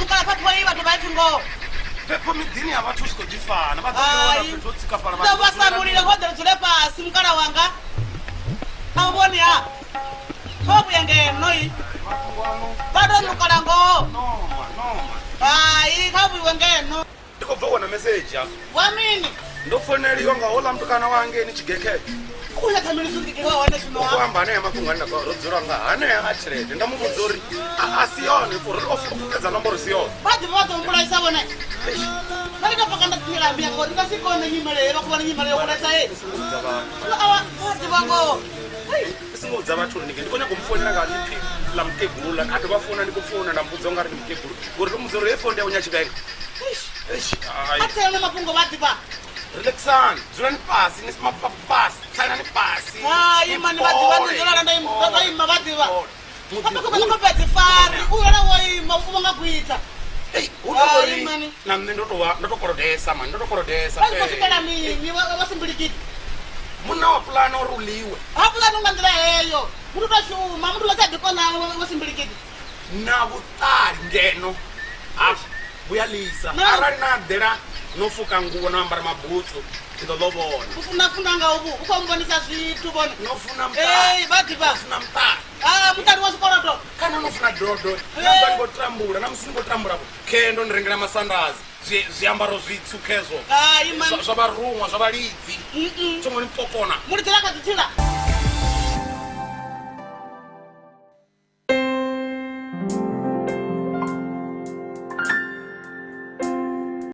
mukala patwa iwa tobaiti ngo. Pepo midini ya watu sikojifana. Batoona tutotsika para batu. Basamulile kodere tule pasi mukala wanga. Awoni ya. Hobu yange noi. Bado mukala ngo. No. Kabu wange no. Ndikobva na message ya. Wamini. Ndofoneliwa ngahola mtukana wange ni chigeke. Kuya tamilisukikwa wane suno. Kuamba ne makungana ko rodzora nga ane achirete ndamubudzori asione for ofukeza nomboro sio. Bati mbula isabone. Nalika pakanda tira mbia ko ndikasikone nyimale bakuba nyimale yokulesa awa bati bango. Singudza bathu ndike ndikona kumfonela ngalipi la mkegulula kade bafuna ndikufuna ndambudza ngari mkegulu ngori muzoro efonde unyachibeka. Atena mapungo bati ba. Relaxan, zulani pasi, nisimapapasi, tsana ni pasi. Imani bati bati zola nda imba bati ba. Papa ko bati fari, uyona woima ufuma ngakuita. Imani. Na ndotokorodesa man, ndotokorodesa. Bati kusikala mimi wasimbilikiti. Muna wa plano ruliwe. Plano ngandira heyo. Mutu tashuma, mutu wasadi kona wasimbilikiti. Na butari ngeno. Buyalisa. Arali na dera nofuka nguo nambara mabutsu ndolobona. Ufuna nga ubu, ukombonisa zvitu bona. Nofuna mtari. Bati ba. Nofuna mtari. Mutari wasikoroto. Kana nofuna dodo. Namba ngotrambula, namusingo trambula. Kendo ndrengera masandazi. Ziambaro zvitsukezo. Imani. Zvabarumwa, zvabalidzi. Chomwe mpokona. Muri tiraka tichira.